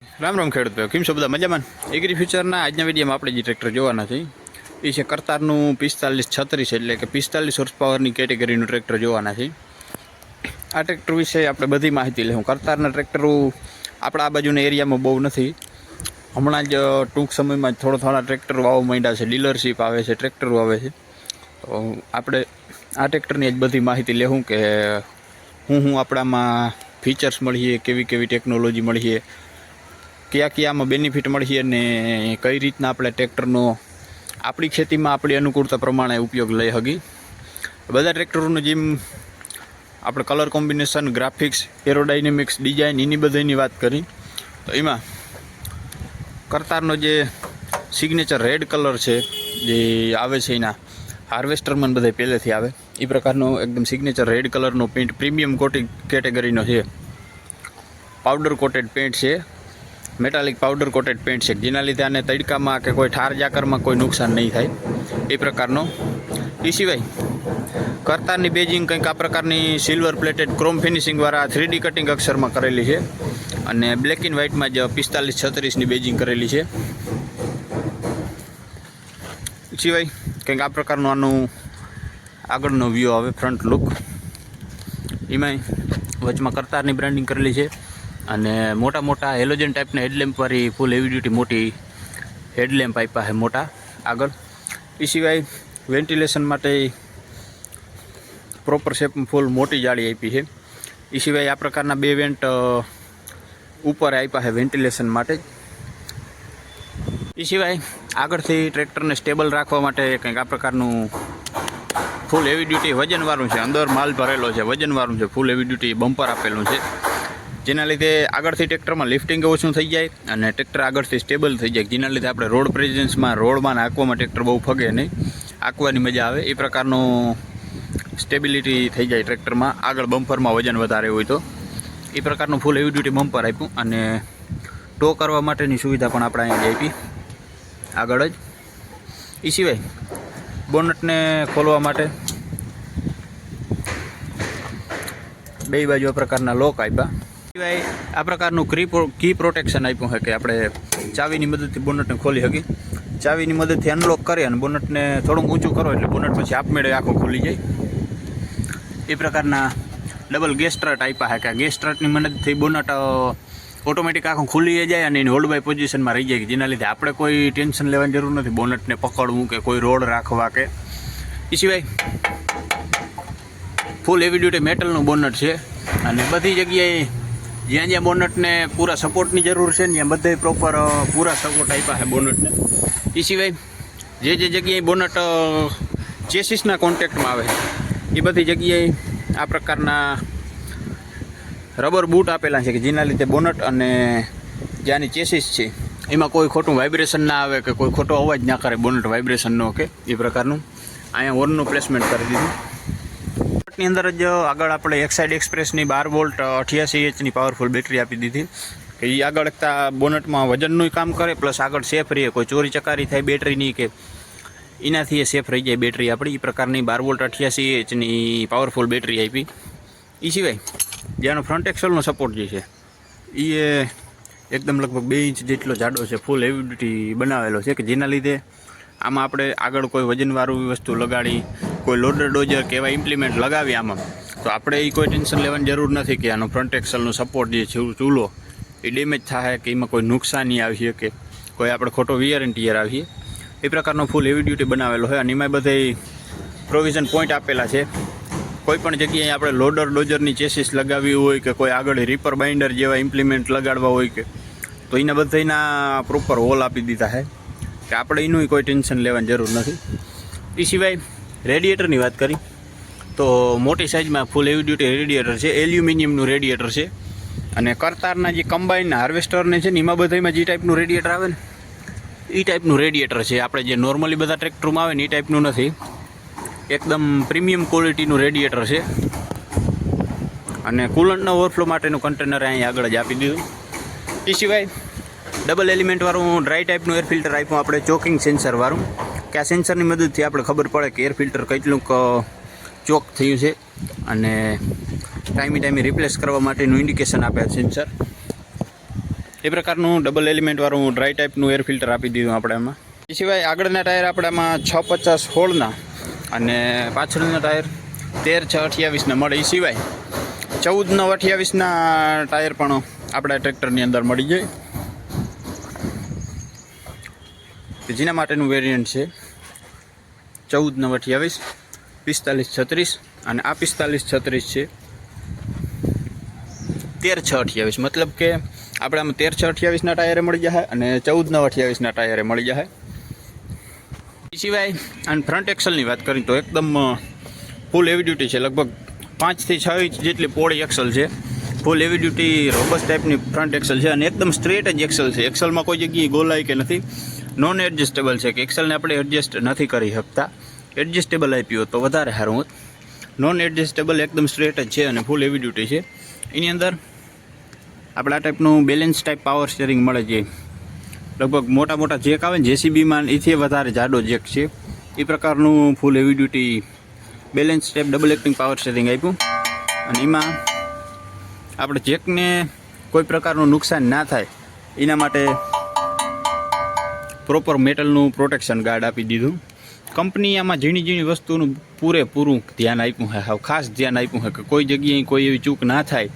રામ રામ ખેડૂત ભાઈઓ, કેમ છો બધા મજામાં? એગ્રી ફ્યુચરના આજના વિડીયોમાં આપણે જે ટ્રેક્ટર જોવાના છે એ છે કરતારનું 4536, એટલે કે 45 હોર્સ પાવરની કેટેગરીનું ટ્રેક્ટર જોવાના છે. આ ટ્રેક્ટર વિશે આપણે બધી માહિતી લઈશું. કરતારના ટ્રેક્ટરો આપણા આ બાજુના એરિયામાં બહુ નથી. હમણાં જ ટૂંક સમયમાં થોડા ટ્રેક્ટરો આવવા માંડ્યા છે, ડીલરશીપ આવે છે, ટ્રેક્ટરો આવે છે. તો આપણે આ ટ્રેક્ટરની જ બધી માહિતી લેવું કે હું આપણામાં ફીચર્સ મળીએ, કેવી ટેકનોલોજી મળીએ, કયામાં બેનિફિટ મળીએ અને કઈ રીતના આપણે ટ્રેક્ટરનો આપણી ખેતીમાં આપણી અનુકૂળતા પ્રમાણે ઉપયોગ લઈ શકીએ. બધા ટ્રેક્ટરોનું જેમ આપણે કલર કોમ્બિનેશન, ગ્રાફિક્સ, એરોડાયનેમિક્સ, ડિઝાઇન એની બધાની વાત કરી. તો એમાં કરતારનો જે સિગ્નેચર રેડ કલર છે જે આવે છે, એના હાર્વેસ્ટરમાં બધા પહેલેથી આવે એ પ્રકારનો એકદમ સિગ્નેચર રેડ કલરનો પેન્ટ પ્રીમિયમ કોટિંગ કેટેગરીનો છે. પાવડર કોટેડ પેન્ટ છે, મેટાલિક પાવડર કોટેડ પેન્ટ છે, જેના લીધે આને તડકામાં કે કોઈ ઠાર જાકરમાં કોઈ નુકસાન નહીં થાય એ પ્રકારનો. એ સિવાય કરતારની બેજિંગ કંઈક આ પ્રકારની સિલ્વર પ્લેટેડ ક્રોમ ફિનિશિંગવાળા 3D કટિંગ અક્ષરમાં કરેલી છે અને બ્લેક એન્ડ વ્હાઇટમાં જ 4536ની બેજિંગ કરેલી છે. સિવાય કંઈક આ પ્રકારનું આનું આગળનો વ્યૂ આવે, ફ્રન્ટ લુક. એમાંય વચમાં કરતારની બ્રાન્ડિંગ કરેલી છે અને મોટા હેલોજન ટાઈપના હેડલેમ્પવાળી ફૂલ હેવી ડ્યુટી મોટી હેડલેમ્પ આપ્યા છે મોટા આગળ. એ સિવાય વેન્ટિલેશન માટે પ્રોપર શેપમાં ફૂલ મોટી જાળી આપી છે. એ સિવાય આ પ્રકારના બે વેન્ટ ઉપર આપ્યા છે વેન્ટિલેશન માટે. એ સિવાય આગળથી ટ્રેક્ટરને સ્ટેબલ રાખવા માટે કંઈક આ પ્રકારનું ફૂલ હેવી ડ્યુટી વજનવાળું છે, અંદર માલ ભરેલો છે, વજનવાળું છે, ફૂલ હેવી ડ્યુટી બમ્પર આપેલું છે, જેના લીધે આગળથી ટ્રેક્ટરમાં લિફ્ટિંગ ઓછું થઈ જાય અને ટ્રેક્ટર આગળથી સ્ટેબલ થઈ જાય, જેના લીધે આપણે રોડ પ્રેઝન્સમાં, રોડમાં નાખવામાં ટ્રેક્ટર બહુ ફગે નહીં, આંકવાની મજા આવે એ પ્રકારનું સ્ટેબિલિટી થઈ જાય ટ્રેક્ટરમાં. આગળ બમ્પરમાં વજન વધારે હોય તો એ પ્રકારનું ફૂલ હેવી ડ્યુટી બમ્પર આપ્યું અને ટો કરવા માટેની સુવિધા પણ આપણે અહીંયા આપી આગળ જ. એ સિવાય બોનટને ખોલવા માટે બે બાજુ આ પ્રકારના લોક આપ્યા. સિવાય આ પ્રકારનું કી પ્રોટેક્શન આપ્યું છે કે આપણે ચાવીની મદદથી બોનટને ખોલી શકીએ. ચાવીની મદદથી અનલોક કરી અને બોનટને થોડુંક ઊંચું કરો એટલે બોનટ પછી આપમેળે આખો ખુલી જાય. એ પ્રકારના ડબલ ગેસ સ્ટ્રટ આપ્યા છે કે ગેસ સ્ટ્રટની મદદથી બોનટ ઓટોમેટિક આખું ખુલી જાય અને એની હોલ્ડ બાય પોઝિશનમાં રહી જાય, જેના લીધે આપણે કોઈ ટેન્શન લેવાની જરૂર નથી બોનટને પકડવું કે કોઈ રોડ રાખવા કે. એ સિવાય ફૂલ હેવી ડ્યુટી મેટલનું બોનટ છે અને બધી જગ્યાએ જ્યાં બોનટને પૂરા સપોર્ટની જરૂર છે ને ત્યાં બધે પ્રોપર પૂરા સપોર્ટ આપ્યા છે બોનટને. એ સિવાય જે જગ્યાએ બોનટ ચેસિસના કોન્ટેક્ટમાં આવે એ બધી જગ્યાએ આ પ્રકારના રબર બૂટ આપેલા છે કે જેના લીધે બોનટ અને જ્યાંની ચેસિસ છે એમાં કોઈ ખોટું વાઇબ્રેશન ના આવે કે કોઈ ખોટો અવાજ ના કરે, બોનટ વાઇબ્રેશન ન કે એ પ્રકારનું અહીંયા હોર્નનું પ્લેસમેન્ટ કરી દીધું. ની અંદર જ આગળ આપણે એક્સાઇડ એક્સપ્રેસની 12 વોલ્ટ 88Hની પાવરફુલ બેટરી આપી દીધી કે એ આગળ બોનટમાં વજનનું કામ કરે, પ્લસ આગળ સેફ રહે, કોઈ ચોરી ચકારી થાય બેટરીની કે એનાથી એ સેફ રહી જાય બેટરી આપણી. એ પ્રકારની 12 વોલ્ટ 88Hની પાવરફુલ બેટરી આપી. એ સિવાય જેનો ફ્રન્ટ એક્સલનો સપોર્ટ જે છે એ એકદમ લગભગ 2 ઇંચ જેટલો જાડો છે, ફૂલ હેવી ડ્યુટી બનાવેલો છે કે જેના લીધે આમાં આપણે આગળ કોઈ વજનવાળું વસ્તુ લગાડી, કોઈ લોડર ડોઝર કે એવા ઇમ્પ્લિમેન્ટ લગાવી આમાં તો આપણે એ કોઈ ટેન્શન લેવાની જરૂર નથી કે આનો ફ્રન્ટ એક્સલનો સપોર્ટ જે છે ચૂલો એ ડેમેજ થાય કે એમાં કોઈ નુકસાની આવીએ કે કોઈ આપણે ખોટો વિયર એન્ડ ટીયર આવીએ. એ પ્રકારનો ફૂલ હેવી ડ્યુટી બનાવેલો હોય અને એમાં બધે પ્રોવિઝન પોઈન્ટ આપેલા છે. કોઈ પણ જગ્યાએ આપણે લોડર ડોઝરની ચેસિસ લગાવવી હોય કે કોઈ આગળ રીપર બાઇન્ડર જેવા ઇમ્પ્લિમેન્ટ લગાડવા હોય કે તો એના બધાના પ્રોપર હોલ આપી દીધા છે કે આપણે એનું કોઈ ટેન્શન લેવાની જરૂર નથી. એ સિવાય રેડિએટરની વાત કરી તો મોટી સાઇઝમાં ફૂલ હેવી ડ્યુટી રેડિએટર છે, એલ્યુમિનિયમનું રેડિએટર છે અને કરતારના જે કમ્બાઇન હાર્વેસ્ટરને છે ને એમાં બધામાં જે ટાઈપનું રેડિએટર આવે ને એ ટાઈપનું રેડિએટર છે. આપણે જે નોર્મલી બધા ટ્રેક્ટરમાં આવે ને એ ટાઈપનું નથી, એકદમ પ્રીમિયમ ક્વોલિટીનું રેડિએટર છે અને કુલન્ટના ઓવરફ્લો માટેનું કન્ટેનર અહીં આગળ જ આપી દીધું. એ સિવાય ડબલ એલિમેન્ટવાળું ડ્રાય ટાઈપનું એર ફિલ્ટર આપ્યું આપણે, ચોકિંગ સેન્સરવાળું કે આ સેન્સરની મદદથી આપણે ખબર પડે કે એર ફિલ્ટર કેટલુંક ચોક થયું છે અને ટાઈમે રિપ્લેસ કરવા માટેનું ઇન્ડિકેશન આપે સેન્સર. એ પ્રકારનું ડબલ એલિમેન્ટવાળું ડ્રાય ટાઈપનું એર ફિલ્ટર આપી દીધું આપણે એમાં. એ સિવાય આગળના ટાયર આપણે એમાં 650/16 અને પાછળના ટાયર 13/6/28 મળે. એ સિવાય 14/28 ટાયર પણ આપણા ટ્રેક્ટરની અંદર મળી જાય, જેના માટેનું વેરિયન્ટ છે 14/28, 45/36 અને આ 45/36 છે 13/6/28. મતલબ કે આપણે આમાં 13/6/28 ટાયરે મળી જશે અને 14/28 ટાયરે મળી જશે. એ સિવાય અને ફ્રન્ટ એક્સલની વાત કરીએ તો એકદમ ફૂલ હેવી ડ્યુટી છે. લગભગ 5 થી 6 ઇંચ જેટલી પોળી એક્સલ છે. ફૂલ હેવી ડ્યુટી રોબસ્ટ ટાઈપની ફ્રન્ટ એક્સલ છે અને એકદમ સ્ટ્રેટ જ એક્સલ છે. એક્સલમાં કોઈ જગ્યાએ ગોલાઈ કે નથી. નોન એડજસ્ટેબલ છે કે એક્સલને આપણે એડજસ્ટ નથી કરી શકતા. એડજસ્ટેબલ આપ્યું હોત તો વધારે સારું હોત. નોન એડજસ્ટેબલ એકદમ સ્ટ્રેટ જ છે અને ફૂલ હેવી ડ્યુટી છે. એની અંદર આપણે આ ટાઈપનું બેલેન્સ ટાઈપ પાવર સ્ટીયરિંગ મળે છે. લગભગ મોટા મોટા જેક આવે ને જેસીબીમાં એથી વધારે જાડો જેક છે. એ પ્રકારનું ફૂલ heavy duty balance type double acting power steering આપ્યું અને એમાં આપણે જેકને કોઈ પ્રકારનું નુકસાન ના થાય એના માટે પ્રોપર મેટલનું પ્રોટેક્શન ગાર્ડ આપી દીધું. કંપની આમાં ઝીણી ઝીણી વસ્તુનું પૂરેપૂરું ધ્યાન આપ્યું છે. હાવ ખાસ ધ્યાન આપ્યું છે કે કોઈ જગ્યાએ કોઈ એવી ચૂક ના થાય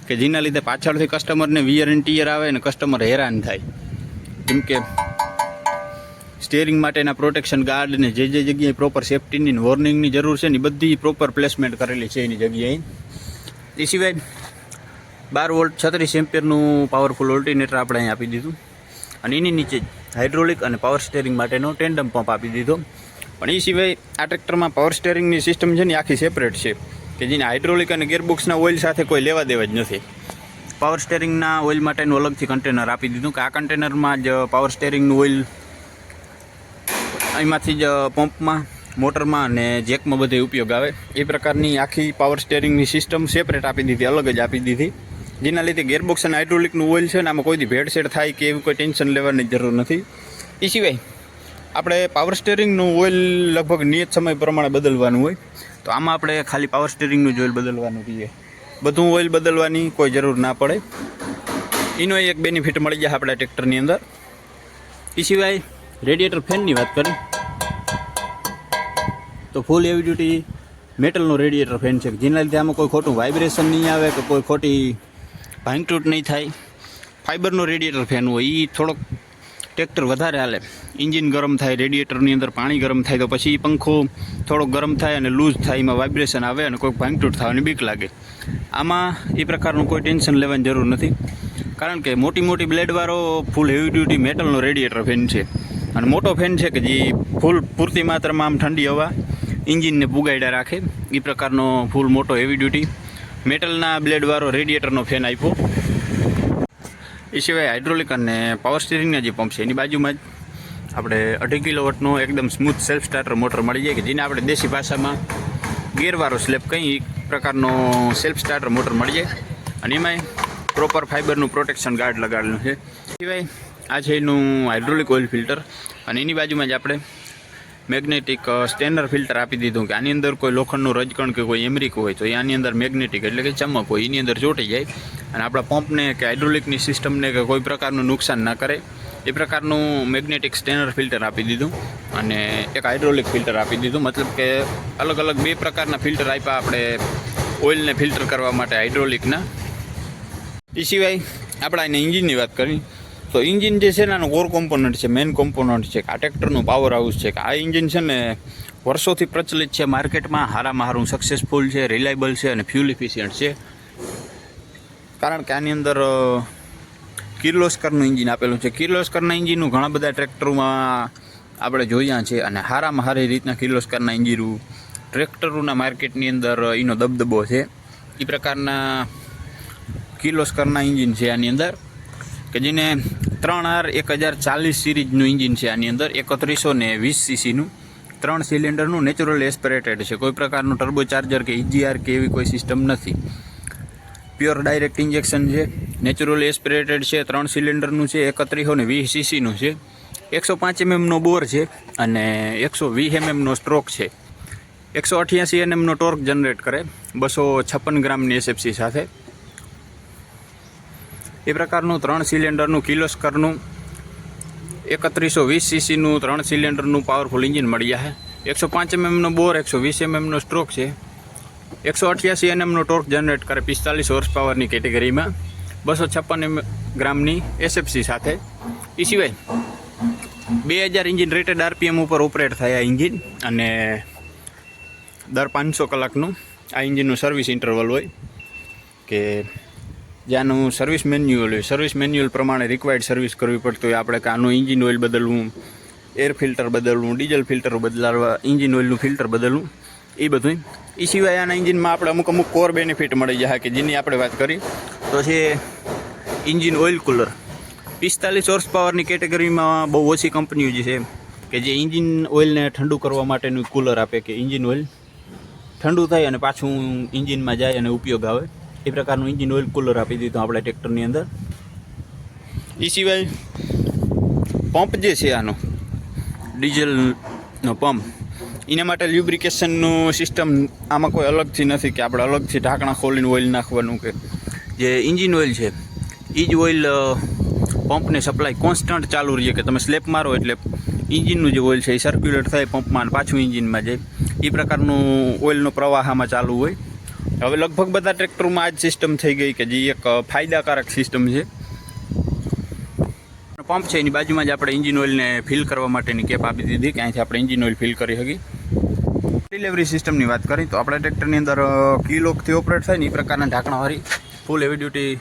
કે જેના લીધે પાછળથી કસ્ટમરને વિયર એન્ડ ટીયર આવે અને કસ્ટમર હેરાન થાય. કેમ કે સ્ટીયરિંગ માટેના પ્રોટેક્શન ગાર્ડ ને જે જગ્યાએ પ્રોપર સેફ્ટીની વોર્નિંગની જરૂર છે ને બધી પ્રોપર પ્લેસમેન્ટ કરેલી છે એની જગ્યાએ. એ સિવાય 12 વોલ્ટ 36 એમ્પિયરનું પાવરફુલ ઓલ્ટરનેટર આપણે અહીં આપી દીધું અને એની નીચે હાઇડ્રોલિક અને પાવર સ્ટીયરિંગ માટેનો ટેન્ડમ પંપ આપી દીધો. પણ એ સિવાય આ ટ્રેક્ટરમાં પાવર સ્ટીયરિંગની સિસ્ટમ છે ને આખી સેપરેટ છે કે જેને હાઇડ્રોલિક અને ગિયરબોક્સના ઓઇલ સાથે કોઈ લેવા દેવા જ નથી. પાવર સ્ટીયરિંગના ઓઇલ માટેનું અલગથી કન્ટેનર આપી દીધું કે આ કન્ટેનરમાં જ પાવર સ્ટીયરિંગનું ઓઇલ એમાંથી જ પંપમાં, મોટરમાં અને જેકમાં બધે ઉપયોગ આવે. એ પ્રકારની આખી પાવર સ્ટીયરિંગની સિસ્ટમ સેપરેટ આપી દીધી, અલગ જ આપી દીધી. જેના લીધે ગિયરબોક્સ અને હાઇડ્રોલિકનું ઓઇલ છે ને આમાં કોઈથી ભેળસેળ થાય કે એવી કોઈ ટેન્શન લેવાની જરૂર નથી. એ સિવાય આપણે પાવર સ્ટીયરિંગનું ઓઇલ લગભગ નિયત સમય પ્રમાણે બદલવાનું હોય તો આમાં આપણે ખાલી પાવર સ્ટીયરિંગનું જ ઓઇલ બદલવાનું રહીએ. બધું ઓઇલ બદલવાની કોઈ જરૂર ના પડે. એનો એક બેનિફિટ મળી જાય આપણા ટ્રેક્ટરની અંદર. એ સિવાય રેડિએટર ફેનની વાત કરીએ તો ફૂલ હેવી ડ્યુટી મેટલનો રેડિએટર ફેન છે જેના લીધે આમાં કોઈ ખોટું વાઇબ્રેશન નહીં આવે કે કોઈ ખોટી ભાંગતૂટ નહીં થાય. ફાઇબરનો રેડિએટર ફેન હોય એ થોડોક ટ્રેક્ટર વધારે હાલે. એન્જિન ગરમ થાય, રેડિએટરની અંદર પાણી ગરમ થાય તો પછી પંખો થોડોક ગરમ થાય અને લૂઝ થાય, એમાં વાઇબ્રેશન આવે અને કોઈ ભાંગતૂટ થવાની બીક લાગે. આમાં એ પ્રકારનું કોઈ ટેન્શન લેવાની જરૂર નથી કારણ કે મોટી મોટી બ્લેડવાળો ફૂલ હેવી ડ્યુટી મેટલનો રેડિએટર ફેન છે અને મોટો ફેન છે કે જે ફૂલ પૂરતી માત્રામાં આમ ઠંડી હવા એન્જિનને પુગાડ્યા રાખે. એ પ્રકારનો ફૂલ મોટો હેવી ડ્યુટી મેટલના બ્લેડવાળો રેડિએટરનો ફેન આપ્યો. એ સિવાય હાઇડ્રોલિક અને પાવર સ્ટીયરિંગના જે પંપ છે એની બાજુમાં જ આપણે 2.5 કિલોવોટનો એકદમ સ્મૂથ સેલ્ફ સ્ટાર્ટર મોટર મળી જાય કે જેને આપણે દેશી ભાષામાં ગેરવાળો સ્લેબ કંઈ પ્રકારનો સેલ્ફ સ્ટાર્ટર મોટર મળી જાય અને એમાંય પ્રોપર ફાઇબરનું પ્રોટેક્શન ગાર્ડ લગાડેલું છે. સિવાય આ છે એનું હાઇડ્રોલિક ઓઇલ ફિલ્ટર અને એની બાજુમાં જ આપણે મેગ્નેટિક સ્ટેનર ફિલ્ટર આપી દીધું કે આની અંદર કોઈ લોખંડનું રજકણ કે કોઈ એમરીક હોય તો એ આની અંદર મેગ્નેટિક એટલે કે ચમક હોય એની અંદર ચોંટી જાય અને આપણા પંપને કે હાઇડ્રોલિકની સિસ્ટમને કે કોઈ પ્રકારનું નુકસાન ના કરે એ પ્રકારનું મેગ્નેટિક સ્ટેનર ફિલ્ટર આપી દીધું અને એક હાઇડ્રોલિક ફિલ્ટર આપી દીધું. મતલબ કે અલગ અલગ બે પ્રકારના ફિલ્ટર આપ્યા આપણે ઓઇલને ફિલ્ટર કરવા માટે હાઇડ્રોલિકના. એ સિવાય આપણે આની એન્જિનની વાત કરી તો એન્જિન જે છે ને આનો કોર કોમ્પોનન્ટ છે, મેઇન કોમ્પોનન્ટ છે કે આ ટ્રેક્ટરનું પાવર હાઉસ છે કે આ એન્જિન છે ને વર્ષોથી પ્રચલિત છે માર્કેટમાં. હારામાં હારું સક્સેસફુલ છે, રિલાયબલ છે અને ફ્યુલ ઇફિશિયન્ટ છે કારણ કે આની અંદર કિર્લોસ્કરનું એન્જિન આપેલું છે. કિર્લોસ્કરના એન્જિનનું ઘણા બધા ટ્રેક્ટરોમાં આપણે જોયા છે અને હારામાં હારી રીતના કિર્લોસ્કરના એન્જિન ટ્રેક્ટરોના માર્કેટની અંદર એનો દબદબો છે. એ પ્રકારના કિર્લોસ્કરના એન્જિન છે આની અંદર કે જેને 3R 1040 સિરીઝનું એન્જિન છે. આની અંદર 3120 સીસીનું 3 સિલિન્ડરનું નેચરલ એસ્પિરેટેડ છે. કોઈ પ્રકારનું ટર્બોચાર્જર કે EGR કે એવી કોઈ સિસ્ટમ નથી. પ્યોર ડાયરેક્ટ ઇન્જેક્શન છે, નેચરલ એસ્પિરેટેડ છે, 3 સિલિન્ડરનું છે, 3120 સીસીનું છે, 105 mmનો બોર છે અને 120 mmનો સ્ટ્રોક છે. 188 Nmનો ટોર્ક જનરેટ કરે 256 ગ્રામની SFC સાથે. એ પ્રકારનું 3 સિલિન્ડરનું કિર્લોસ્કરનું 3120 સીસીનું 3 સિલિન્ડરનું પાવરફુલ એન્જિન મળી જશે. 105 mm બોર, 120 mm સ્ટ્રોક છે. 188 Nm ટોર્ક જનરેટ કરે 45 હોર્સ પાવરની કેટેગરીમાં 256 ગ્રામની SFC સાથે. એ સિવાય 2000 એન્જિન રેટેડ RPM ઉપર ઓપરેટ થાય આ એન્જિન, અને દર 500 કલાકનું આ એન્જિનનું સર્વિસ ઇન્ટરવલ હોય, કે જ્યાંનું સર્વિસ મેન્યુઅલ હોય, સર્વિસ મેન્યુઅલ પ્રમાણે રિક્વાયર્ડ સર્વિસ કરવી પડતી હોય. આપણે કે આનું એન્જિન ઓઇલ બદલવું, એર ફિલ્ટર બદલવું, ડીઝલ ફિલ્ટર બદલાવવા, એન્જિન ઓઇલનું ફિલ્ટર બદલવું, એ બધું. એ સિવાય આના એન્જિનમાં આપણે અમુક કોર બેનિફિટ મળી જાય, કે જેની આપણે વાત કરી તો છે એન્જિન ઓઇલ કુલર. 45 હોર્સ પાવરની કેટેગરીમાં બહુ ઓછી કંપનીઓ જે છે કે જે એન્જિન ઓઇલને ઠંડુ કરવા માટેનું કુલર આપે, કે એન્જિન ઓઇલ ઠંડુ થાય અને પાછું એન્જિનમાં જાય અને ઉપયોગ આવે. એ પ્રકારનું એન્જિન ઓઇલ કુલર આપી દીધું આપણે ટ્રેક્ટરની અંદર. એ સિવાય પંપ જે છે આનો ડીઝલનો પંપ, એના માટે લ્યુબ્રિકેશનનું સિસ્ટમ આમાં કોઈ અલગથી નથી, કે આપણે અલગથી ઢાંકણા ખોલીને ઓઇલ નાખવાનું. કે જે એન્જિન ઓઇલ છે એ જ ઓઇલ પંપને સપ્લાય કોન્સ્ટન્ટ ચાલુ રહીએ, કે તમે સ્લેપ મારો એટલે એન્જિનનું જે ઓઇલ છે એ સર્ક્યુલેટ થાય પંપમાં અને પાછું એન્જિનમાં જાય. એ પ્રકારનું ઓઇલનો પ્રવાહ આમાં ચાલુ હોય. હવે લગભગ બધા ટ્રેક્ટરોમાં આ જ સિસ્ટમ થઈ ગઈ, કે જે એક ફાયદાકારક સિસ્ટમ છે. પંપ છે એની બાજુમાં જ આપણે એન્જિન ઓઇલને ફિલ કરવા માટેની કેપ આપી દીધી, કે અહીંથી આપણે એન્જિન ઓઇલ ફિલ કરી શકીએ. ડિલિવરી સિસ્ટમની વાત કરીએ તો આપણા ટ્રેક્ટરની અંદર કીલોકથી ઓપરેટ થાય ને એ પ્રકારના ઢાંકણાવાળી ફૂલ હેવી ડ્યુટી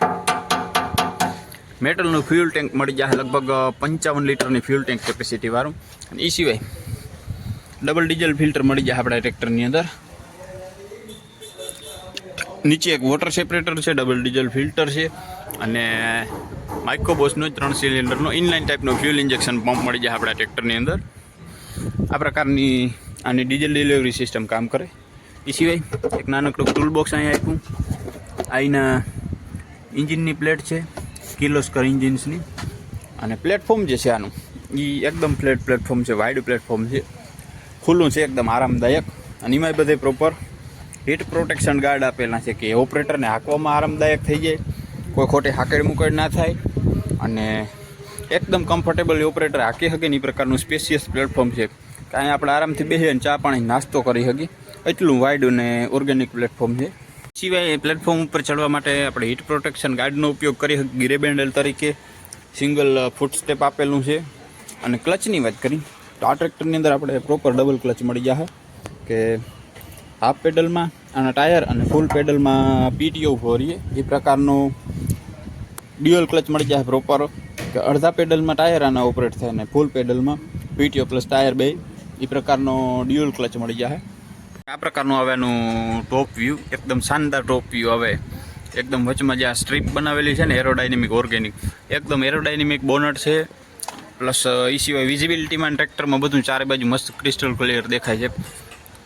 મેટલનું ફ્યુલ ટેન્ક મળી જાય, લગભગ 55 લીટરની ફ્યુલ ટેન્ક કેપેસિટીવાળું. અને એ સિવાય ડબલ ડીઝલ ફિલ્ટર મળી જાય આપણા ટ્રેક્ટરની અંદર. નીચે એક વોટર સેપરેટર છે, ડબલ ડીઝલ ફિલ્ટર છે, અને માઇક્રોબોસનો 3 સિલિન્ડરનો ઇનલાઇન ટાઈપનો ફ્યુલ ઇન્જેક્શન પંપ મળી જાય આપણા ટ્રેક્ટરની અંદર. આ પ્રકારની આની ડીઝલ ડિલિવરી સિસ્ટમ કામ કરે. એ સિવાય એક નાનકડું ટૂલ બોક્સ અહીંયા આપ્યું. અહીંના એન્જિનની પ્લેટ છે કિર્લોસ્કર એન્જિન્સની, અને પ્લેટફોર્મ જે છે આનું એ એકદમ ફ્લેટ પ્લેટફોર્મ છે, વાઇડ પ્લેટફોર્મ છે, ખુલ્લું છે, એકદમ આરામદાયક. અને એમાં બધે પ્રોપર હીટ પ્રોટેક્શન ગાર્ડ આપેલા છે, કે ઓપરેટરને હાંકવામાં આરામદાયક થઈ જાય, કોઈ ખોટી હાકેડ મુકેડ ના થાય, અને એકદમ કમ્ફર્ટેબલ ઓપરેટર હાંકી શકે ને એ પ્રકારનું સ્પેશિયસ પ્લેટફોર્મ છે, કે અહીંયા આપણે આરામથી બેસી અને ચા પાણી નાસ્તો કરી શકીએ. એટલું વાઇડ અને ઓર્ગેનિક પ્લેટફોર્મ છે. સિવાય પ્લેટફોર્મ ઉપર ચડવા માટે આપણે હીટ પ્રોટેક્શન ગાર્ડનો ઉપયોગ કરી શકીએ. ગ્રેબ હેન્ડલ તરીકે સિંગલ ફૂટ સ્ટેપ આપેલું છે. અને ક્લચની વાત કરી તો આ ટ્રેક્ટરની અંદર આપણે પ્રોપર ડબલ ક્લચ મળી જશે, કે હાફ પેડલમાં આના ટાયર અને ફૂલ પેડલમાં PTO ભરીએ એ પ્રકારનું ડ્યુઅલ ક્લચ મળી જાય પ્રોપર, કે અડધા પેડલમાં ટાયર આના ઓપરેટ થાય અને ફૂલ પેડલમાં PTO પ્લસ ટાયર બે એ પ્રકારનો ડ્યુઅલ ક્લચ મળી જાય. આ પ્રકારનું આવે એનું ટોપ વ્યૂ, એકદમ શાનદાર ટોપ વ્યૂ આવે. એકદમ વચમાં જે આ સ્ટ્રીપ બનાવેલી છે ને એરોડાયનેમિક ઓર્ગેનિક, એકદમ એરોડાયનેમિક બોનટ છે. પ્લસ એ સિવાય વિઝિબિલિટીમાં ટ્રેક્ટરમાં બધું ચારે બાજુ મસ્ત ક્રિસ્ટલ ક્લિયર દેખાય છે.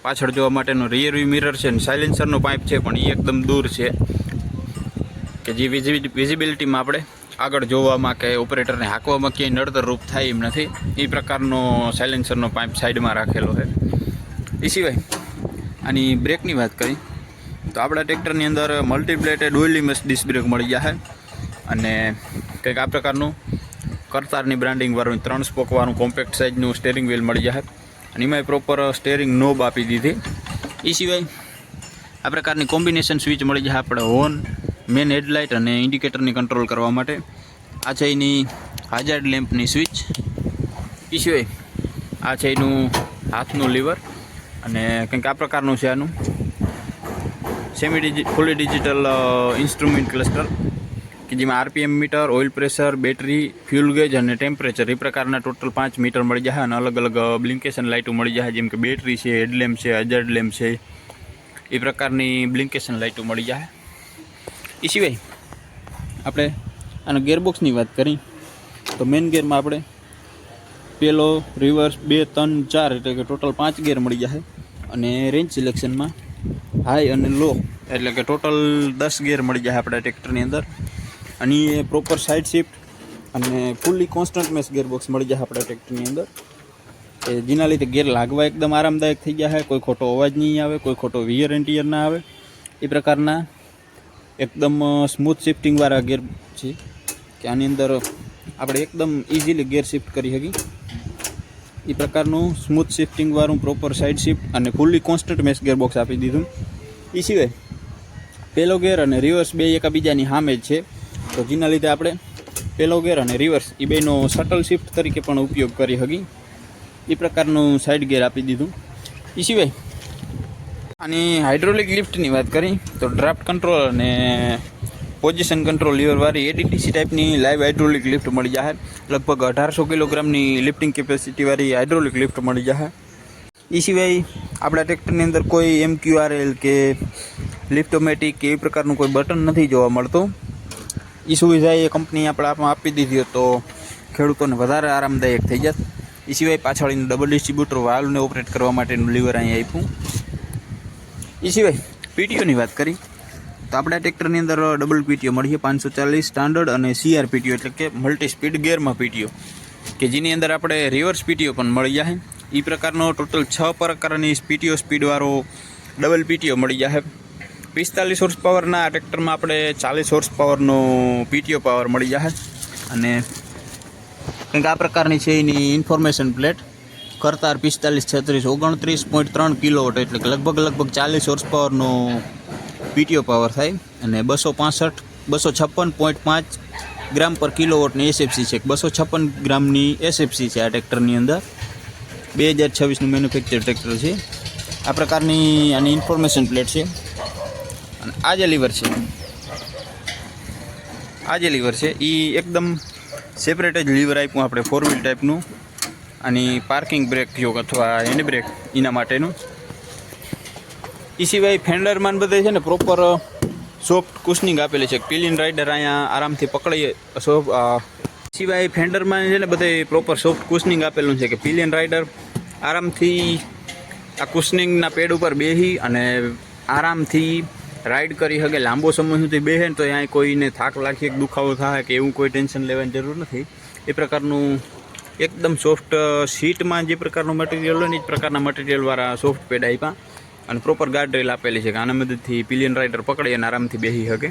પાછળ જોવા માટેનો રિયર વ્યૂ મિરર છે, અને સાયલેન્સરનો પાઇપ છે પણ એ એકદમ દૂર છે, કે જે વિઝિબિલિટીમાં આપણે આગળ જોવામાં કે ઓપરેટરને હાંકવામાં ક્યાંય નડતર રૂપ થાય એમ નથી. એ પ્રકારનો સાયલેન્સરનો પાઇપ સાઈડમાં રાખેલો છે. એ સિવાય આની બ્રેકની વાત કરી તો આપણા ટ્રેક્ટરની અંદર મલ્ટીપ્લેટેડ ઓઇલી ડિસ્ક બ્રેક મળી જાય, અને કંઈક આ પ્રકારનું કરતારની બ્રાન્ડિંગવાળું 3 સ્પોકવાળું કોમ્પેક્ટ સાઇઝનું સ્ટેરિંગ વ્હીલ મળી જાય, અને એમાંય પ્રોપર સ્ટેરિંગ નોબ આપી દીધી. એ સિવાય આ પ્રકારની કોમ્બિનેશન સ્વિચ મળી જાય આપણે હોર્ન, મેન હેડલાઇટ અને ઇન્ડિકેટરની કંટ્રોલ કરવા માટે. આ છે એની હાજાર્ડ લેમ્પની સ્વિચ. એ સિવાય આ છે એનું હાથનું લીવર, અને કંઈક આ પ્રકારનું છે આનું ફૂલી ડિજિટલ ઇન્સ્ટ્રુમેન્ટ ક્લસ્ટર, કે જેમાં RPM meter, oil pressure, battery, fuel gauge અને ટેમ્પરેચર એ પ્રકારના ટોટલ 5 મીટર મળી જાય, અને અલગ અલગ બ્લિંકેશન લાઇટો મળી જાય, જેમ કે બેટરી છે, હેડલેમ્પ છે, હજાર્ડ લેમ્પ છે, એ પ્રકારની બ્લિંકેશન લાઇટો મળી જાય. એ સિવાય આપણે આના ગેરબોક્સની વાત કરી તો મેઇન ગેરમાં આપણે પહેલો, રિવર્સ, 2, 3, 4 એટલે કે ટોટલ 5 ગેર મળી જાય, અને રેન્જ સિલેક્શનમાં હાઈ અને લો એટલે કે ટોટલ 10 ગેર મળી જાય આપણા ટ્રેક્ટરની અંદર. અને એ પ્રોપર સાઇડ શિફ્ટ અને ફૂલ્લી કોન્સ્ટન્ટ મેશ ગેરબોક્સ મળી જાય આપણા ટ્રેક્ટરની અંદર, કે જેના લીધે ગેર લાગવા એકદમ આરામદાયક થઈ જાય, કોઈ ખોટો અવાજ નહીં આવે, કોઈ ખોટો વિયર એન્ડ ટિયર ના આવે. એ પ્રકારના એકદમ સ્મૂથ શિફ્ટિંગવાળા ગેર છે. કે આની અંદર આપણે એકદમ ઇઝીલી ગેર શિફ્ટ કરી શકીએ. એ પ્રકારનું સ્મૂથ શિફ્ટિંગવાળું પ્રોપર સાઇડ શિફ્ટ અને ફૂલ્લી કોન્સ્ટન્ટ મેશ ગેરબોક્સ આપી દીધું. એ સિવાય પહેલો ગેર અને રિવર્સ બે એકબીજાની સામે જ છે, તો જેના લીધે આપણે પહેલો ગેર અને રિવર્સ એ બેનો શટલ શિફ્ટ તરીકે પણ ઉપયોગ કરી શકીએ. એ પ્રકારનું સાઇડ ગેર આપી દીધું. એ સિવાય આની હાઇડ્રોલિક લિફ્ટની વાત કરી તો ડ્રાફ્ટ કંટ્રોલ અને પોઝિશન કંટ્રોલ લીવરવાળી એડીટીસી ટાઈપની લાઈવ હાઇડ્રોલિક લિફ્ટ મળી જશે. લગભગ 1800 કિલોગ્રામની લિફ્ટિંગ કેપેસિટીવાળી હાઇડ્રોલિક લિફ્ટ મળી જશે. એ સિવાય આપણા ટ્રેક્ટરની અંદર કોઈ MQRL કે લિફ્ટોમેટિક કે એ પ્રકારનું કોઈ બટન નથી જોવા મળતું. એ સુવિધા એ કંપની આપણામાં આપી દીધી તો ખેડૂતોને વધારે આરામદાયક થઈ જત. એ સિવાય પાછળનું ડબલ ડિસ્ટ્રીબ્યુટર વાલ્વને ઓપરેટ કરવા માટેનું લીવર અહીં આપ્યું. એ સિવાય પીટીઓની વાત કરી તો આપણા ટ્રેક્ટરની અંદર ડબલ પીટીઓ મળી છે 540 સ્ટાન્ડર્ડ અને CR પીટીઓ એટલે કે મલ્ટી સ્પીડ ગેરમાં પીટીઓ, કે જેની અંદર આપણે રિવર્સ પીટીઓ પણ મળી જશે. એ પ્રકારનો ટોટલ 6 પ્રકારની પીટીઓ સ્પીડવાળો ડબલ પીટીઓ મળી જશે. 45 હોર્સ પાવરના ટ્રેક્ટરમાં આપણે 40 હોર્સ પાવરનો પીટીઓ પાવર મળી જશે. અને કંઈક આ પ્રકારની છે એની ઇન્ફોર્મેશન પ્લેટ. કરતાર 4536 29.3 કિલોવોટ એટલે કે લગભગ 40 હોર્સ પાવરનો પીટીઓ પાવર થાય. અને 256.5 ગ્રામ પર કિલોવોટની એસએફસી છે. 256 ગ્રામની એસએફસી છે આ ટ્રેક્ટરની અંદર. 2026નું મેન્યુફેક્ચર ટ્રેક્ટર છે. આ પ્રકારની આની ઇન્ફોર્મેશન પ્લેટ છે. અને આ જે લીવર છે એ એકદમ સેપરેટ જ લીવર આપ્યું આપણે 4 વ્હીલ ટાઈપનું. આની પાર્કિંગ બ્રેક યોગ અથવા હેન્ડ બ્રેક એના માટેનું. એ સિવાય ફેન્ડરમાં બધે છે ને પ્રોપર સોફ્ટ કુશનિંગ આપેલી છે. પિલિયન રાઇડર અહીંયા આરામથી પકડીએ. સિવાય ફેન્ડરમાં છે ને બધે પ્રોપર સોફ્ટ કુશનિંગ આપેલું છે કે પિલિયન રાઇડર આરામથી આ કુશનિંગના પેડ ઉપર બેસી અને આરામથી રાઇડ કરી શકે. લાંબો સમય સુધી બેસે ને તો અહીંયા કોઈને થાક લાગી દુખાવો થાય કે એવું કોઈ ટેન્શન લેવાની જરૂર નથી. એ પ્રકારનું એકદમ સોફ્ટ સીટમાં જે પ્રકારનું મટીરિયલ હોય ને એ જ પ્રકારના મટીરિયલવાળા સોફ્ટ પેડ આપ્યા. અને પ્રોપર ગાર્ડ રેલ આપેલી છે કે આના મદદથી પિલિયન રાઇડર પકડી અને આરામથી બેસી શકે.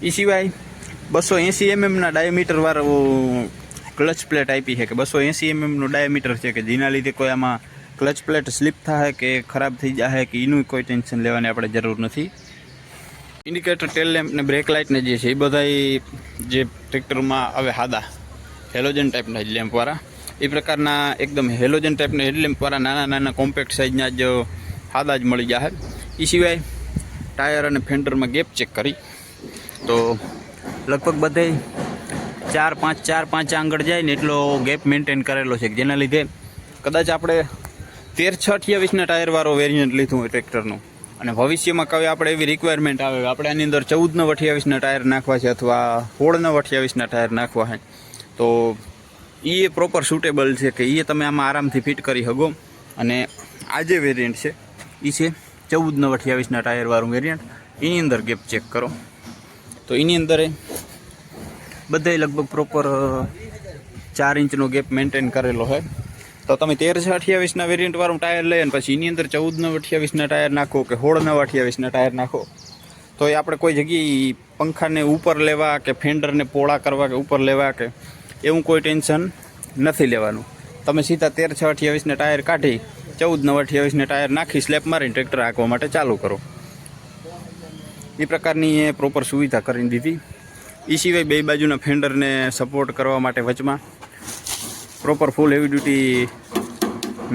એ સિવાય 280 mm ડાયામીટરવાળો ક્લચ પ્લેટ આપી છે કે 280 mm ડાયામીટર છે કે જેના લીધે કોઈ આમાં ક્લચ પ્લેટ સ્લીપ થાય કે ખરાબ થઈ જાય કે એનું કોઈ ટેન્શન લેવાની આપણે જરૂર નથી. ઇન્ડિકેટર, ટેલ લેમ્પ ને બ્રેક લાઇટને જે છે એ બધા જે ટ્રેક્ટરમાં હવે સાદા હેલોજન ટાઈપના હેડલેમ્પવાળા એ પ્રકારના એકદમ હેલોજન ટાઈપના હેડલેમ્પવાળા નાના કોમ્પેક્ટ સાઇઝના જ સાદા જ મળી જાય. એ સિવાય ટાયર અને ફેન્ડરમાં ગેપ ચેક કરી તો લગભગ બધે 4-5 આંગળ જાય ને એટલો ગેપ મેન્ટેન કરેલો છે. જેના લીધે કદાચ આપણે 13/6/28ના ટાયરવાળો વેરિયન્ટ લીધું હોય ટ્રેક્ટરનું અને ભવિષ્યમાં કવે આપણે એવી રિક્વાયરમેન્ટ આવે આપણે આની અંદર 14/28ના ટાયર નાખવા છે અથવા 16/28ના ટાયર નાખવા છે તો એ પ્રોપર સુટેબલ છે કે એ તમે આમાં આરામથી ફિટ કરી શકો. અને આ જે વેરિયન્ટ છે એ છે 14/28ના ટાયરવાળું વેરિયન્ટ. એની અંદર ગેપ ચેક કરો તો એની અંદર બધે લગભગ પ્રોપર 4 ઇંચનો ગેપ મેન્ટેન કરેલો હોય. તો તમે 13/28ના વેરિયન્ટવાળું ટાયર લઈ અને પછી એની અંદર 14/28ના ટાયર નાખો કે 16/28ના ટાયર નાખો તો એ આપણે કોઈ જગ્યાએ પંખાને ઉપર લેવા કે ફેન્ડરને પોળા કરવા કે ઉપર લેવા કે એવું કોઈ ટેન્શન નથી લેવાનું. તમે સીધા 13/6/28ના ટાયર કાઢી 14/28ના ટાયર નાખી સ્લેપ મારીને ટ્રેક્ટર હાંકવા માટે ચાલુ કરો. એ પ્રકારની એ પ્રોપર સુવિધા કરી દીધી. એ સિવાય બે બાજુના ફેન્ડરને સપોર્ટ કરવા માટે વચમાં પ્રોપર ફૂલ હેવી ડ્યુટી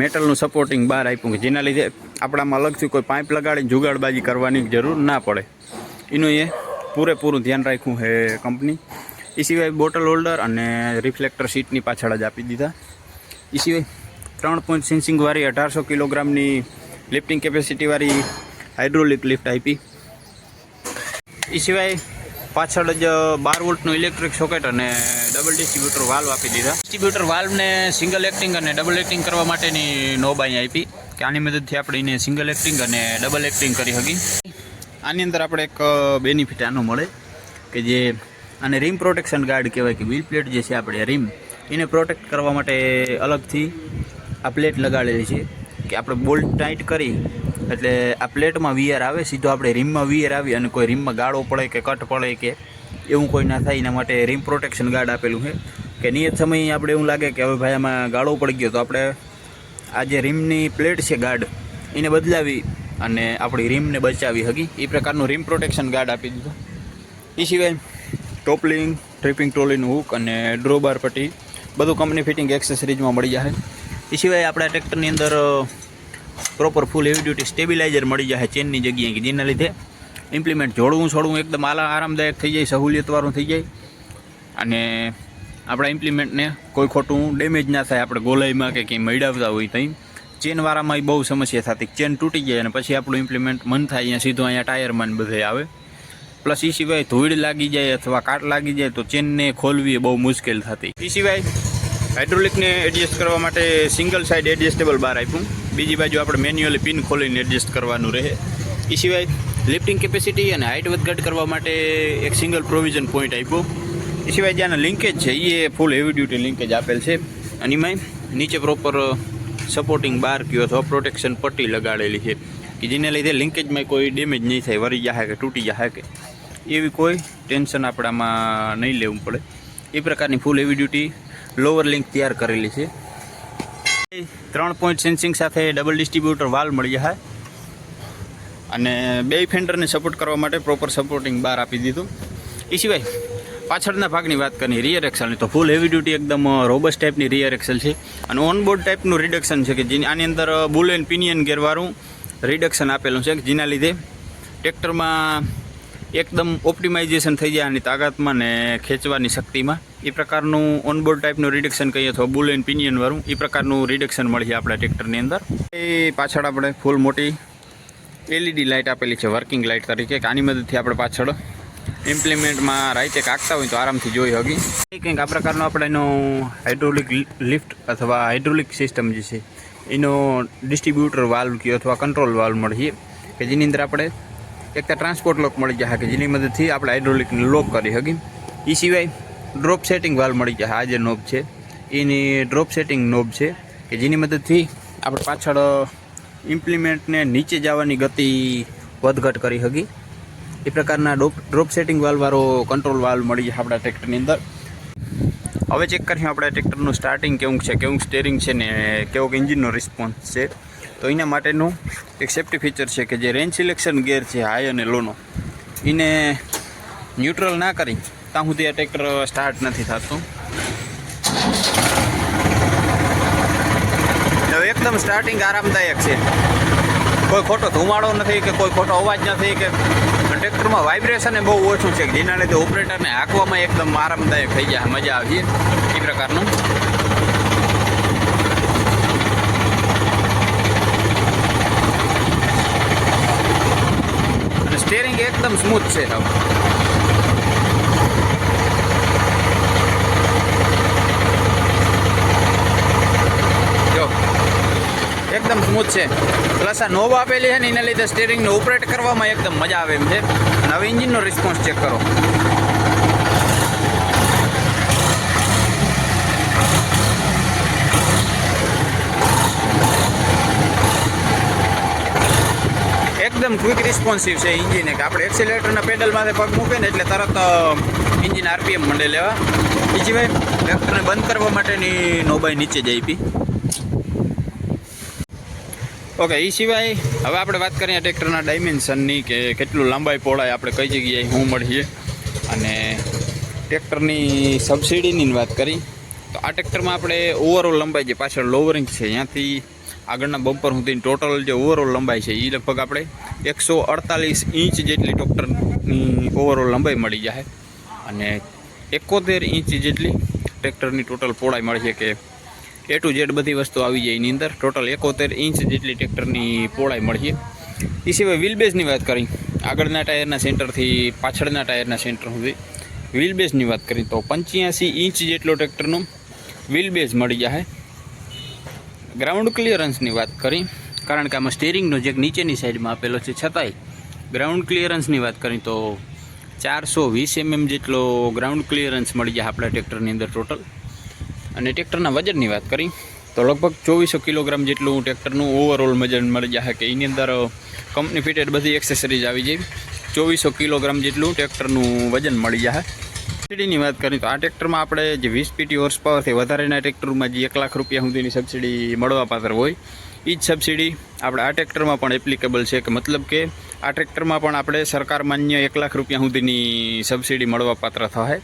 મેટલનું સપોર્ટિંગ બહાર આપ્યું કે જેના લીધે આપણામાં અલગથી કોઈ પાઇપ લગાડીને જુગાડબાજી કરવાની જરૂર ના પડે. એનું એ પૂરેપૂરું ધ્યાન રાખ્યું છે કંપની. એ સિવાય બોટલ હોલ્ડર અને રિફ્લેક્ટર સીટની પાછળ જ આપી દીધા. એ સિવાય 3 પોઈન્ટ સેન્સિંગવાળી 1800 કિલોગ્રામની લિફ્ટિંગ કેપેસિટીવાળી હાઇડ્રોલિક લિફ્ટ આપી. એ સિવાય પાછળ જ 12 વોલ્ટનું ઇલેક્ટ્રિક સોકેટ અને ડબલ ડિસ્ટ્રીબ્યુટર વાલ્વ આપી દીધા. ડિસ્ટ્રીબ્યુટર વાલ્વને સિંગલ એક્ટિંગ અને ડબલ એક્ટિંગ કરવા માટેની નોબ અહીં આપી કે આની મદદથી આપણે એને સિંગલ એક્ટિંગ અને ડબલ એક્ટિંગ કરી શકીએ. આની અંદર આપણે એક બેનિફિટ આનો મળે કે જે આને રીમ પ્રોટેક્શન ગાર્ડ કહેવાય કે વ્હીલ પ્લેટ જે છે આપણે રીમ એને પ્રોટેક્ટ કરવા માટે અલગથી આ પ્લેટ લગાડેલી છે કે આપણે બોલ્ટ ટાઈટ કરી એટલે આ પ્લેટમાં વીયર આવે સીધો આપણે રીમમાં વીયર આવી અને કોઈ રીમમાં ગાળો પડે કે કટ પડે કે એવું કોઈ ના થાય એના માટે રીમ પ્રોટેક્શન ગાર્ડ આપેલું છે કે નિયત સમયે આપણે એવું લાગે કે હવે ભાઈ આમાં ગાળો પડી ગયો તો આપણે આ જે રીમની પ્લેટ છે ગાર્ડ એને બદલાવી અને આપણી રીમને બચાવી શકી એ પ્રકારનું રીમ પ્રોટેક્શન ગાર્ડ આપી દીધું. એ સિવાય ટોપલિંગ, ટ્રિપિંગ ટ્રોલીનું હૂક અને ડ્રોબાર પટ્ટી બધું કંપની ફિટિંગ એક્સેસરીઝમાં મળી જશે. એ સિવાય આપણા ટ્રેક્ટરની અંદર proper full heavy duty stabiliser મળી જશે ચેનની જગ્યાએ, કે જેના લીધે ઇમ્પ્લિમેન્ટ જોડવું છોડવું એકદમ આરામદાયક થઈ જાય, સહુલિયતવાળું થઈ જાય અને આપણા ઇમ્પ્લિમેન્ટને કોઈ ખોટું ડેમેજ ના થાય. આપણે ગોલાઈમાં કે કંઈ મડાવતા હોય ત્યાં ચેનવાળામાં બહુ સમસ્યા થતી, ચેન તૂટી જાય અને પછી આપણું ઇમ્પ્લિમેન્ટ મન થાય અહીંયા સીધું અહીંયા ટાયરમાં બધે આવે. પ્લસ એ સિવાય ધૂળ લાગી જાય અથવા કાટ લાગી જાય તો ચેનને ખોલવી બહુ મુશ્કેલ થતી. એ સિવાય હાઇડ્રોલિકને એડજસ્ટ કરવા માટે સિંગલ સાઇડ એડજસ્ટેબલ બાર આપ્યું, બીજી બાજુ આપણે મેન્યુઅલી પિન ખોલીને એડજસ્ટ કરવાનું રહે. એ સિવાય લિફ્ટિંગ કેપેસિટી અને હાઇટ વધઘટ કરવા માટે એક સિંગલ પ્રોવિઝન પોઈન્ટ આપ્યો. એ સિવાય જ્યાંના લિંકેજ છે એ ફૂલ હેવી ડ્યુટી લિંકેજ આપેલ છે અને એમાં નીચે પ્રોપર સપોર્ટિંગ બાર કયો અથવા પ્રોટેક્શન પટ્ટી લગાડેલી છે કે જેને લીધે લિંકેજમાં કોઈ ડેમેજ નહીં થાય, વરી જાય કે તૂટી જાય કે એવી કોઈ ટેન્શન આપણામાં નહીં લેવું પડે. એ પ્રકારની ફૂલ હેવી ડ્યુટી લોઅર લિંક તૈયાર કરેલી છે. 3 પોઈન્ટ સેન્સિંગ સાથે ડબલ ડિસ્ટ્રીબ્યુટર વાલ્વ મળી જાય અને બે ફેન્ડરને સપોર્ટ કરવા માટે પ્રોપર સપોર્ટિંગ બાર આપી દીધું. એ સિવાય પાછળના ભાગની વાત કરીએ રિયર એક્સલની તો ફૂલ હેવી ડ્યુટી એકદમ રોબસ્ટ ટાઈપની રિયર એક્સલ છે અને ઓનબોર્ડ ટાઈપનું રિડક્શન છે કે જેની આની અંદર બુલ એન્ડ પિનિયન ગેરવાળું રિડક્શન આપેલું છે જેના લીધે ટ્રેક્ટરમાં એકદમ ઓપ્ટિમાઇઝેશન થઈ જાય આની તાકાતમાં ને ખેંચવાની શક્તિમાં. એ પ્રકારનું ઓનબોર્ડ ટાઈપનું રિડક્શન કહીએ અથવા બુલ એન્ડ પિનિયનવાળું એ પ્રકારનું રિડક્શન મળી છે આપણા ટ્રેક્ટરની અંદર. એ પાછળ આપણે ફૂલ મોટી એલઈડી લાઇટ આપેલી છે વર્કિંગ લાઇટ તરીકે, કે આની મદદથી આપણે પાછળ ઇમ્પ્લિમેન્ટમાં રાઈતે કાકતા હોય તો આરામથી જોઈ શકી. કંઈક આ પ્રકારનો આપણે એનો હાઇડ્રોલિક લિફ્ટ અથવા હાઇડ્રોલિક સિસ્ટમ જે છે એનો ડિસ્ટ્રીબ્યુટર વાલ્વ કયો અથવા કંટ્રોલ વાલ્વ મળીએ કે જેની અંદર આપણે એક તો ટ્રાન્સપોર્ટ લોક મળી જાય કે જેની મદદથી આપણે હાઇડ્રોલિકને લોક કરી શકીએ. એ સિવાય ડ્રોપ સેટિંગ વાલ્વ મળી જાય, આ જે નોબ છે એની ડ્રોપ સેટિંગ નોબ છે કે જેની મદદથી આપણે પાછળ ઇમ્પ્લિમેન્ટને નીચે જવાની ગતિ વધઘટ કરી શકીએ. એ પ્રકારના ડ્રોપ સેટિંગ વાલ્વવાળો કંટ્રોલ વાલ્વ મળી જાય આપણા ટ્રેક્ટરની અંદર. હવે ચેક કરીએ આપણા ટ્રેક્ટરનું સ્ટાર્ટિંગ કેવું છે, કેવું સ્ટેરિંગ છે ને કેવો એન્જિનનો રિસ્પોન્સ છે. તો એના માટેનું એક સેફ્ટી ફીચર છે કે જે રેન્જ સિલેક્શન ગેર છે હાઈ અને લોનો એને ન્યુટ્રલ ના કરી ત્યાં સુધી આ ટ્રેક્ટર સ્ટાર્ટ નથી થતું. એકદમ સ્ટાર્ટિંગ આરામદાયક છે, કોઈ ખોટો ધુમાડો નથી કે કોઈ ખોટો અવાજ નથી કે ટ્રેક્ટરમાં વાઇબ્રેશન બહુ ઓછું છે જેના લીધે ઓપરેટરને હાંકવામાં એકદમ આરામદાયક થઈ જાય, મજા આવી એ પ્રકારનું. અને સ્ટેરિંગ એકદમ સ્મૂથ છે સાહેબ. એકદમ સ્મૂથ છે. પ્લસ આ નોબ આપેલી છે ને એના લીધે સ્ટેરિંગને ઓપરેટ કરવામાં એકદમ મજા આવે એમ છે. અને હવે એન્જિનનો રિસ્પોન્સ ચેક કરો. એકદમ ક્વિક રિસ્પોન્સિવ છે એન્જિન, કે આપણે એક્સિલેટરના પેડલમાંથી પગ મૂકે ને એટલે તરત એન્જિન આરપીએમ મંડે લેવા. એ સિવાય ટ્રેક્ટરને બંધ કરવા માટેની નોબાઈ નીચે જ આપી. ઓકે, એ સિવાય હવે આપણે વાત કરીએ ટ્રેક્ટરના ડાયમેન્શનની કે કેટલું લંબાઈ પહોળાઈ આપણે કઈ જગ્યાએ શું મળીએ. અને ટ્રેક્ટરની સબસિડીની વાત કરી તો આ ટ્રેક્ટરમાં આપણે ઓવરઓલ લંબાઈ જે પાછળ લોવરિંગ છે ત્યાંથી આગળના બમ્પર સુધી ટોટલ જે ઓવરઓલ લંબાઈ છે એ લગભગ આપણે 148 ઇંચ જેટલી ટ્રેક્ટરની ઓવરઓલ લંબાઈ મળી જાય અને 71 ઇંચ જેટલી ટ્રેક્ટરની ટોટલ પહોળાઈ મળી છે કે A to Z બધી વસ્તુ આવી જાય એની અંદર. ટોટલ 71 ઇંચ જેટલી ટ્રેક્ટરની પહોળાઈ મળીએ. એ સિવાય વ્હીલ બેઝની વાત કરી આગળના ટાયરના સેન્ટરથી પાછળના ટાયરના સેન્ટર સુધી વ્હીલ બેઝની વાત કરી તો 85 ઇંચ જેટલો ટ્રેક્ટરનો વ્હીલ બેઝ મળી જાય. ગ્રાઉન્ડ ક્લિયરન્સની વાત કરી કારણ કે આમાં સ્ટીરિંગનો જેક નીચેની સાઈડમાં આપેલો છે છતાંય ગ્રાઉન્ડ ક્લિયરન્સની વાત કરી તો 420 mm જેટલો ગ્રાઉન્ડ ક્લિયરન્સ મળી જાય આપણા ટ્રેક્ટરની અંદર ટોટલ. અને ટ્રેક્ટરના વજનની વાત કરી તો લગભગ 2400 કિલોગ્રામ જેટલું ટ્રેક્ટરનું ઓવરઓલ વજન મળી જાય કે એની અંદર કંપની ફિટેડ બધી એક્સેસરીઝ આવી જાય. 2400 કિલોગ્રામ જેટલું ટ્રેક્ટરનું વજન મળી જાય. સબસિડીની વાત કરીએ તો આ ટ્રેક્ટરમાં આપણે જે 20 PT હોર્સ પાવરથી વધારેના ટ્રેક્ટરમાં જે 1 લાખ રૂપિયા સુધીની સબસિડી મળવાપાત્ર હોય એ જ સબસિડી આપણે આ ટ્રેક્ટરમાં પણ એપ્લિકેબલ છે, કે મતલબ કે આ ટ્રેક્ટરમાં પણ આપણે સરકાર માન્ય 1 લાખ રૂપિયા સુધીની સબસિડી મળવાપાત્ર થાય.